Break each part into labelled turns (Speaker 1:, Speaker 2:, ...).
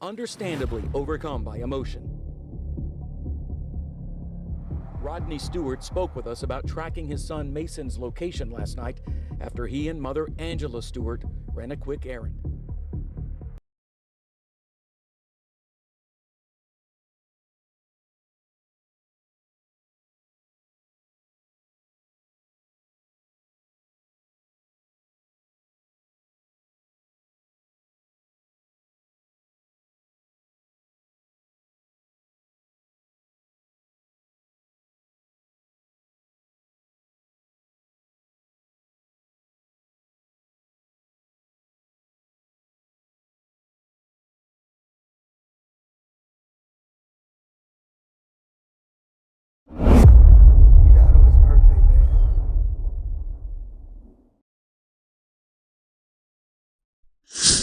Speaker 1: understandably overcome by emotion. Rodney Stewart spoke with us about tracking his son Mason's location last night after he and mother Angela Stewart ran a quick errand.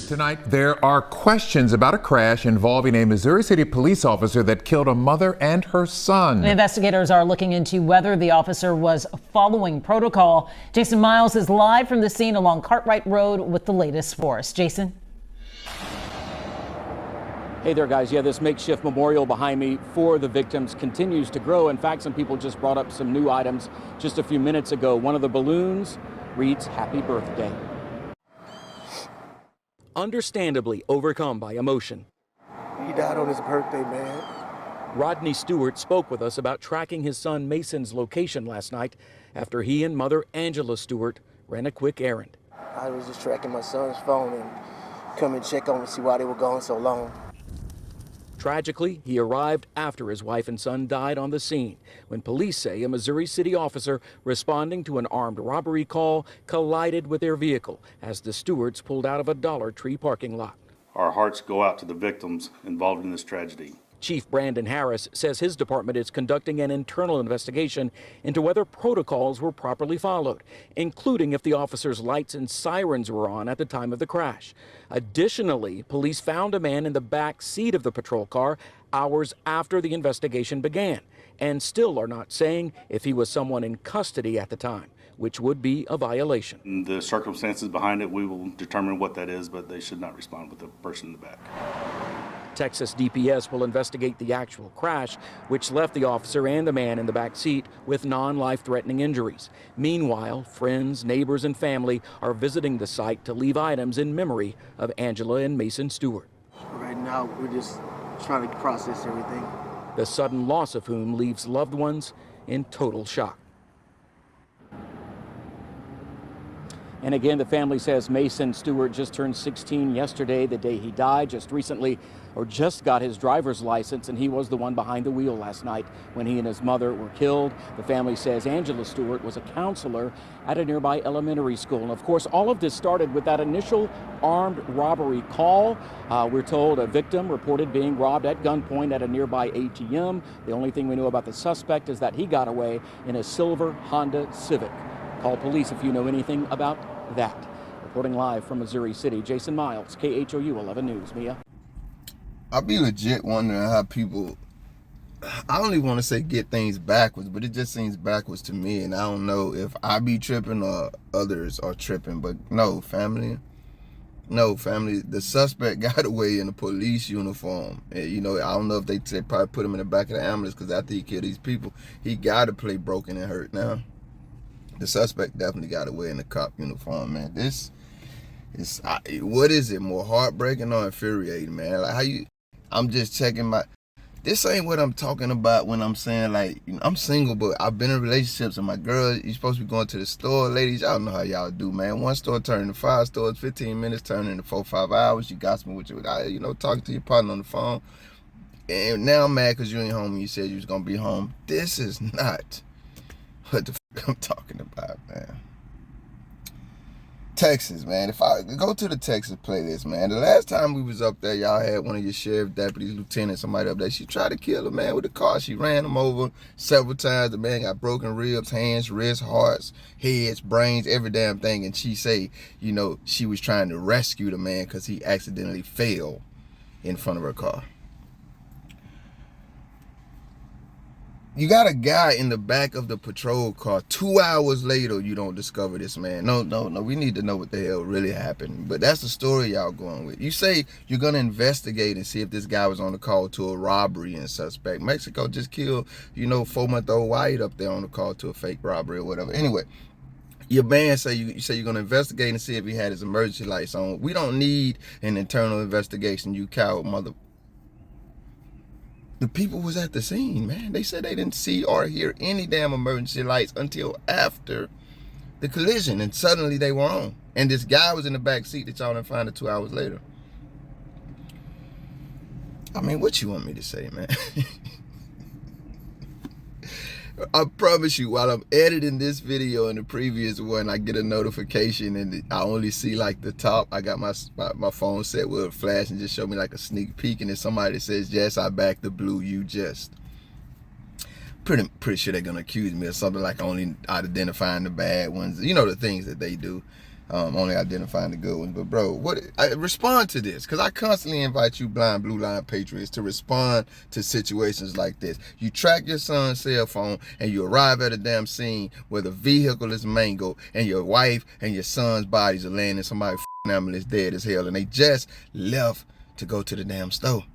Speaker 2: Tonight, there are questions about a crash involving a Missouri City police officer that killed a mother and her son.
Speaker 3: Investigators are looking into whether the officer was following protocol. Jason Miles is live from the scene along Cartwright Road with the latest for us. Jason?
Speaker 1: Hey there, guys. Yeah, this makeshift memorial behind me for the victims continues to grow. In fact, some people just brought up some new items just a few minutes ago. One of the balloons reads "Happy Birthday." Understandably overcome by emotion.
Speaker 4: He died on his birthday, man.
Speaker 1: Rodney Stewart spoke with us about tracking his son Mason's location last night after he and mother Angela Stewart ran a quick errand.
Speaker 4: I was just tracking my son's phone and come and check on and see why they were gone so long.
Speaker 1: Tragically, he arrived after his wife and son died on the scene when police say a Missouri City officer responding to an armed robbery call collided with their vehicle as the Stewarts pulled out of a Dollar Tree parking lot.
Speaker 5: Our hearts go out to the victims involved in this tragedy.
Speaker 1: Chief Brandon Harris says his department is conducting an internal investigation into whether protocols were properly followed, including if the officer's lights and sirens were on at the time of the crash. Additionally, police found a man in the back seat of the patrol car hours after the investigation began, and still are not saying if he was someone in custody at the time, which would be a violation.
Speaker 5: The circumstances behind it, we will determine what that is, but they should not respond with the person in the back.
Speaker 1: Texas DPS will investigate the actual crash, which left the officer and the man in the back seat with non-life-threatening injuries. Meanwhile, friends, neighbors, and family are visiting the site to leave items in memory of Angela and Mason Stewart.
Speaker 4: Right now, we're just trying to process everything.
Speaker 1: The sudden loss of whom leaves loved ones in total shock. And again, the family says Mason Stewart just turned 16 yesterday, the day he died, just got his driver's license, and he was the one behind the wheel last night when he and his mother were killed. The family says Angela Stewart was a counselor at a nearby elementary school. And of course, all of this started with that initial armed robbery call. We're told a victim reported being robbed at gunpoint at a nearby ATM. The only thing we know about the suspect is that he got away in a silver Honda Civic. Call police if you know anything about that. Reporting live from Missouri City, Jason Miles, KHOU 11 News. Mia?
Speaker 6: I be legit wondering how people, I don't even want to say get things backwards, but it just seems backwards to me, and I don't know if I be tripping or others are tripping, but no, family, the suspect got away in a police uniform. And, you know, I don't know if they probably put him in the back of the ambulance because after he killed these people, he got to play broken and hurt now. The suspect definitely got away in a cop uniform, man. This is, what is it, more heartbreaking or infuriating, man? Like I'm just checking this ain't what I'm talking about when I'm saying, like, you know, I'm single, but I've been in relationships and my girl, you supposed to be going to the store. Ladies, y'all know how y'all do, man. One store turning to 5 stores, 15 minutes turning into 4-5 hours. You gossiping with talking to your partner on the phone. And now I'm mad because you ain't home and you said you was going to be home. This is not what the fuck I'm talking about, man. Texas, man. If I go to the Texas playlist, man, the last time we was up there, y'all had one of your sheriff deputies, lieutenant, somebody up there. She tried to kill a man with a car. She ran him over several times. The man got broken ribs, hands, wrists, hearts, heads, brains, every damn thing. And she say, you know, she was trying to rescue the man because he accidentally fell in front of her car. You got a guy in the back of the patrol car. 2 hours later, you don't discover this man. No. We need to know what the hell really happened. But that's the story y'all going with. You say you're going to investigate and see if this guy was on the call to a robbery and suspect. Mexico just killed, 4-month-old White up there on the call to a fake robbery or whatever. Anyway, your man say you say you're going to investigate and see if he had his emergency lights on. We don't need an internal investigation, you coward mother. The people was at the scene, man. They said they didn't see or hear any damn emergency lights until after the collision, and suddenly they were on. And this guy was in the back seat that y'all didn't find it 2 hours later. I mean, what you want me to say, man? I promise you, while I'm editing this video and the previous one, I get a notification and I only see like the top. I got my phone set with a flash and just show me like a sneak peek, and then somebody says, yes, I backed the blue, you just. Pretty sure they're gonna accuse me of something like only identifying the bad ones. You know, the things that they do. Only identifying the good ones. But bro, respond to this, because I constantly invite you blind blue line patriots to respond to situations like this. You track your son's cell phone and you arrive at a damn scene where the vehicle is mangled and your wife and your son's bodies are laying in somebody's ambulance dead as hell, and they just left to go to the damn store.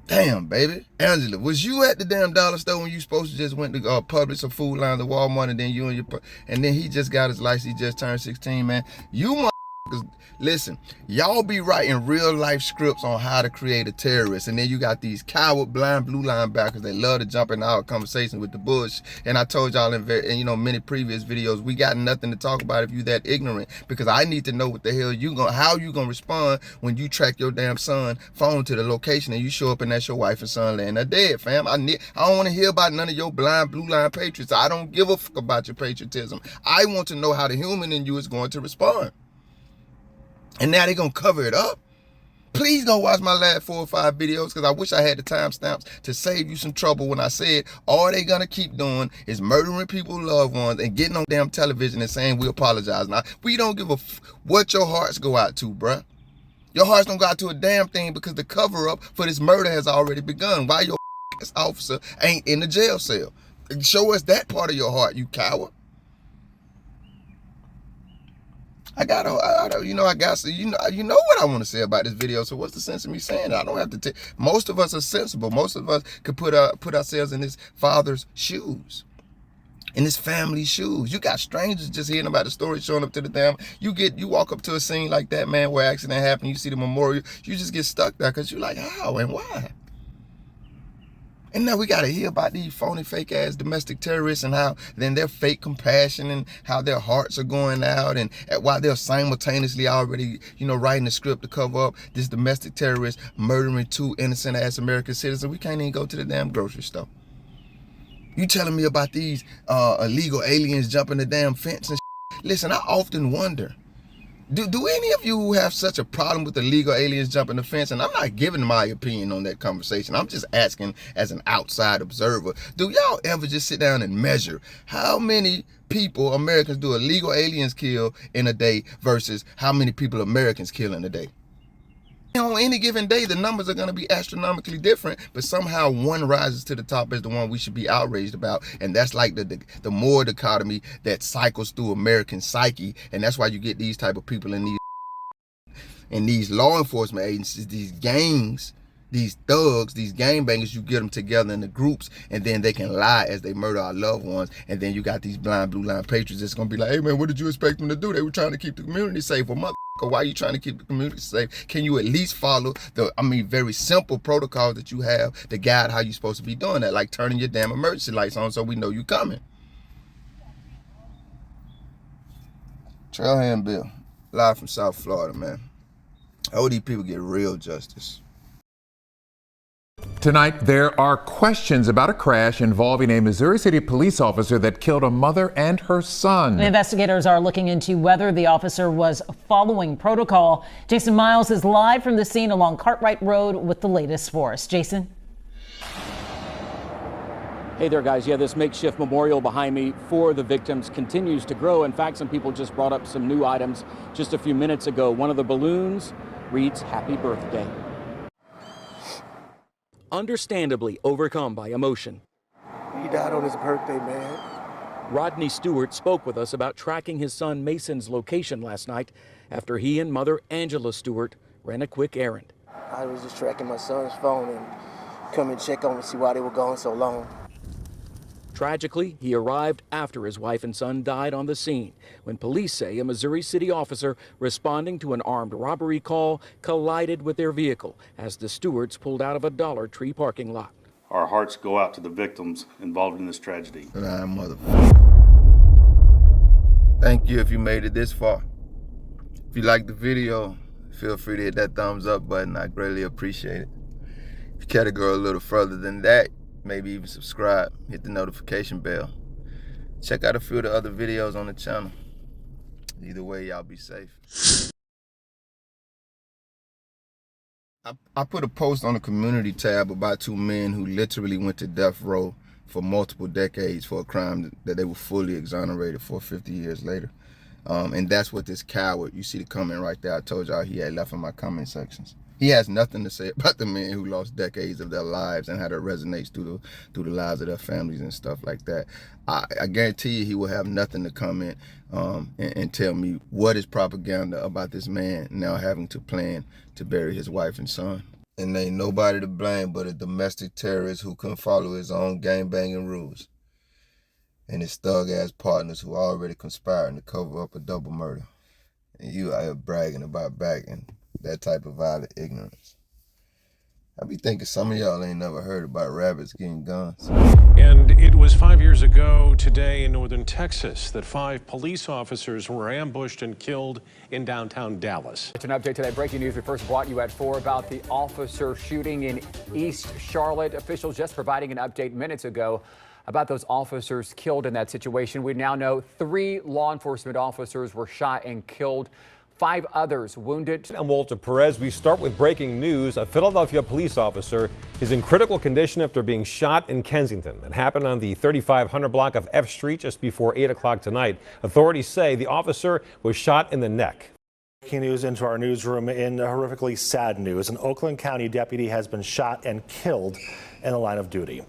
Speaker 6: Damn, baby. Angela, was you at the damn dollar store when you supposed to just went to Publix or Food Line to Walmart, and then you and then he just got his license, he just turned 16, man? You motherfuckers, listen, y'all be writing real life scripts on how to create a terrorist, and then you got these coward blind blue line backers that love to jump in our conversation with the bush. And I told y'all in many previous videos, we got nothing to talk about if you that ignorant, because I need to know what the hell how you gonna respond when you track your damn son phone to the location and you show up and that's your wife and son laying there dead, fam. I don't want to hear about none of your blind blue line patriots. I don't give a fuck about your patriotism. I want to know how the human in you is going to respond. And now they're going to cover it up. Please don't watch my last 4 or 5 videos, because I wish I had the timestamps to save you some trouble when I said all they going to keep doing is murdering people's loved ones and getting on damn television and saying we apologize. Now, we don't give a what your hearts go out to, bruh. Your hearts don't go out to a damn thing, because the cover up for this murder has already begun. Why your officer ain't in the jail cell? Show us that part of your heart, you coward. I got what I want to say about this video. So what's the sense of me saying it? I don't have to most of us are sensible. Most of us could put ourselves in this father's shoes, in his family's shoes. You got strangers just hearing about the story showing up to the damn. You walk up to a scene like that, man, where an accident happened. You see the memorial. You just get stuck there because you're like, how and why? And now we got to hear about these phony, fake ass domestic terrorists and how then their fake compassion and how their hearts are going out, and while they're simultaneously already, writing the script to cover up this domestic terrorist murdering 2 innocent ass American citizens. We can't even go to the damn grocery store. You telling me about these illegal aliens jumping the damn fence and shit? Listen, I often wonder, do any of you have such a problem with illegal aliens jumping the fence? And I'm not giving my opinion on that conversation. I'm just asking as an outside observer. Do y'all ever just sit down and measure how many people Americans do illegal aliens kill in a day versus how many people Americans kill in a day? On any given day, the numbers are going to be astronomically different, but somehow one rises to the top as the one we should be outraged about. And that's like the moral dichotomy that cycles through American psyche. And that's why you get these type of people in these law enforcement agencies, these gangs, these thugs, these gangbangers. You get them together in the groups, and then they can lie as they murder our loved ones. And then you got these blind blue line patriots that's going to be like, hey man, what did you expect them to do? They were trying to keep the community safe. Well, motherfucker, why are you trying to keep the community safe? Can you at least follow the, very simple protocols that you have to guide how you're supposed to be doing that? Like turning your damn emergency lights on so we know you coming. Trailhand Bill, live from South Florida, man. I hope these people get real justice.
Speaker 2: Tonight, there are questions about a crash involving a Missouri City police officer that killed a mother and her son.
Speaker 3: Investigators are looking into whether the officer was following protocol. Jason Miles is live from the scene along Cartwright Road with the latest for us. Jason?
Speaker 1: Hey there, guys. Yeah, this makeshift memorial behind me for the victims continues to grow. In fact, some people just brought up some new items just a few minutes ago. One of the balloons reads, "Happy Birthday." understandably overcome by emotion.
Speaker 4: He died on his birthday, man.
Speaker 1: Rodney Stewart spoke with us about tracking his son Mason's location last night after he and mother Angela Stewart ran a quick errand.
Speaker 4: I was just tracking my son's phone and come and check on him, see why they were gone so long.
Speaker 1: Tragically, he arrived after his wife and son died on the scene when police say a Missouri City officer responding to an armed robbery call collided with their vehicle as the Stewarts pulled out of a Dollar Tree parking lot.
Speaker 5: Our hearts go out to the victims involved in this tragedy.
Speaker 6: Thank you if you made it this far. If you liked the video, feel free to hit that thumbs up button. I greatly appreciate it. If you care to go a little further than that, maybe even subscribe, hit the notification bell. Check out a few of the other videos on the channel. Either way, y'all be safe. I put a post on the community tab about two men who literally went to death row for multiple decades for a crime that they were fully exonerated for 50 years later. And that's what this coward, you see the comment right there, I told y'all he had left in my comment sections. He has nothing to say about the men who lost decades of their lives and how that resonates through the lives of their families and stuff like that. I guarantee you he will have nothing to comment and tell me what is propaganda about this man now having to plan to bury his wife and son. And ain't nobody to blame but a domestic terrorist who couldn't follow his own gang-banging rules. And his thug-ass partners who are already conspiring to cover up a double murder. And you out here bragging about backing that type of violent ignorance. I be thinking some of y'all ain't never heard about rabbits getting guns.
Speaker 7: And it was 5 years ago today in northern Texas that 5 police officers were ambushed and killed in downtown Dallas.
Speaker 8: It's an update today. Breaking news we first brought you at 4 about the officer shooting in East Charlotte. Officials just providing an update minutes ago about those officers killed in that situation. We now know 3 law enforcement officers were shot and killed. 5 others wounded.
Speaker 9: I'm Walter Perez. We start with breaking news. A Philadelphia police officer is in critical condition after being shot in Kensington. It happened on the 3500 block of F Street just before 8 o'clock tonight. Authorities say the officer was shot in the neck.
Speaker 10: Breaking news into our newsroom in horrifically sad news. An Oakland County deputy has been shot and killed in the line of duty.